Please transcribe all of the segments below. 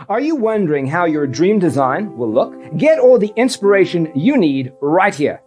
Are you wondering how your dream design will look? Get all the inspiration you need right here.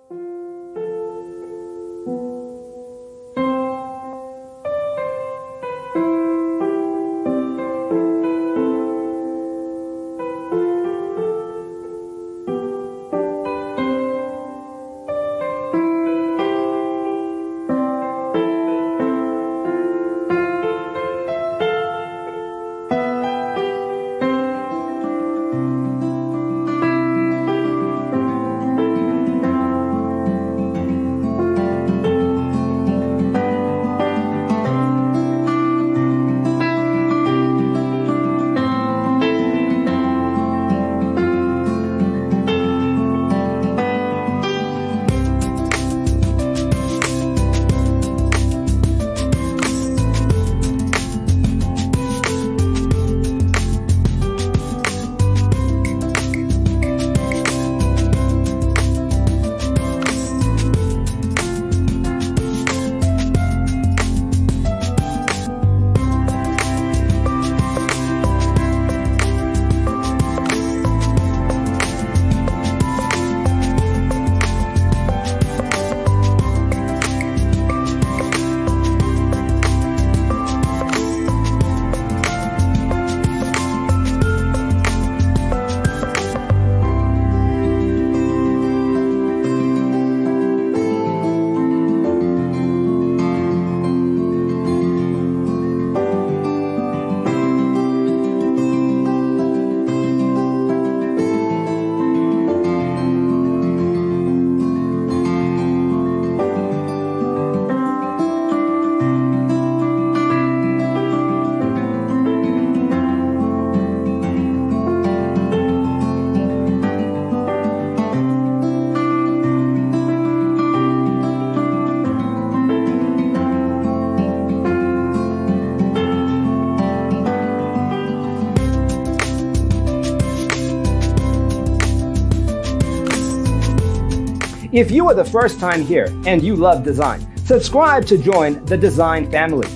If you are the first time here and you love design, subscribe to join the design family.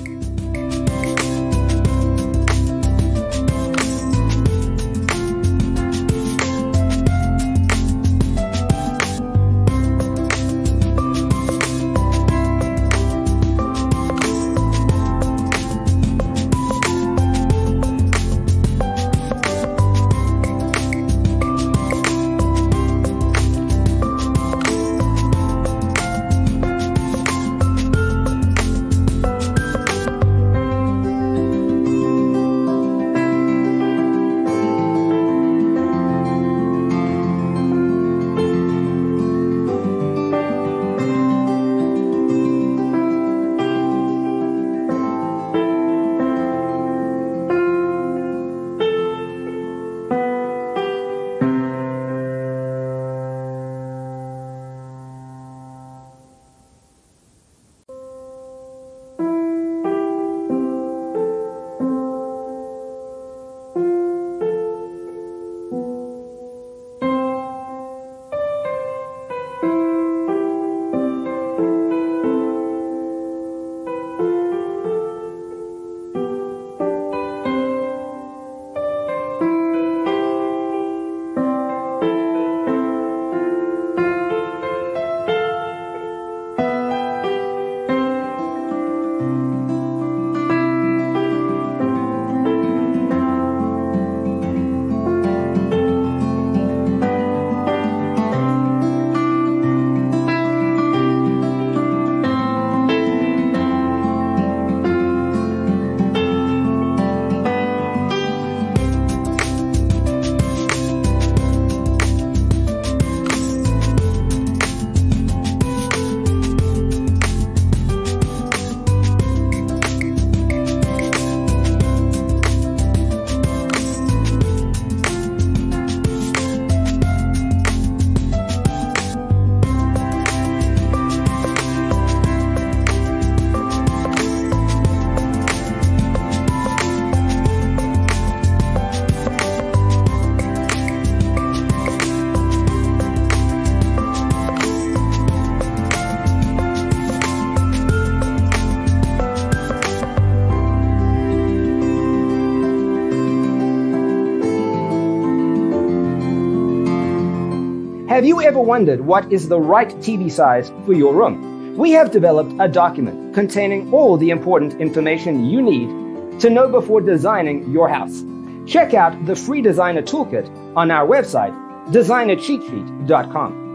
Have you ever wondered what is the right TV size for your room? We have developed a document containing all the important information you need to know before designing your house. Check out the free designer toolkit on our website, designercheatsheet.com.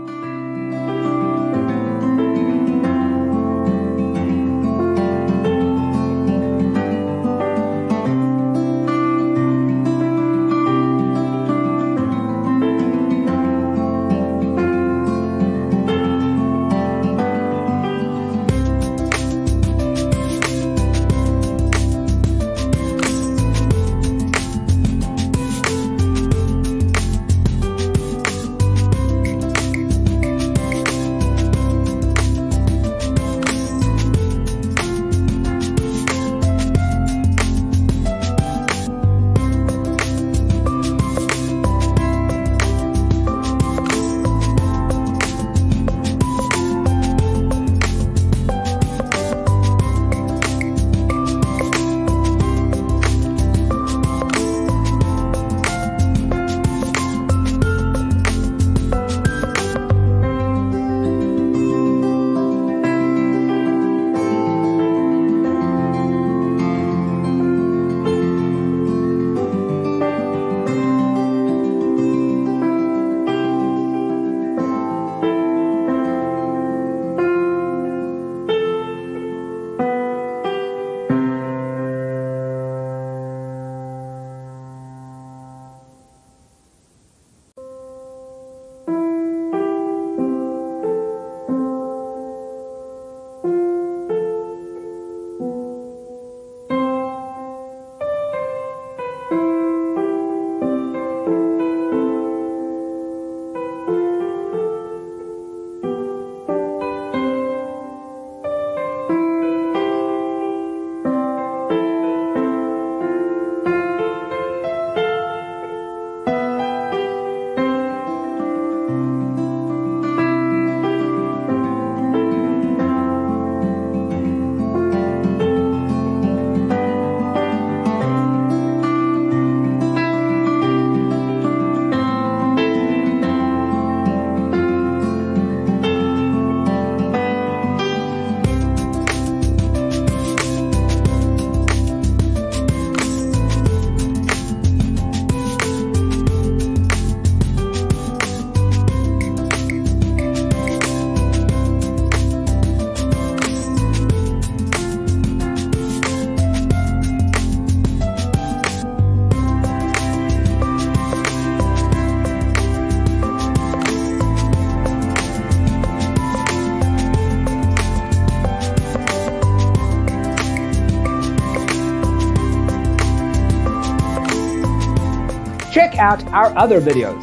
Check out our other videos.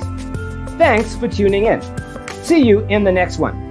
Thanks for tuning in. See you in the next one.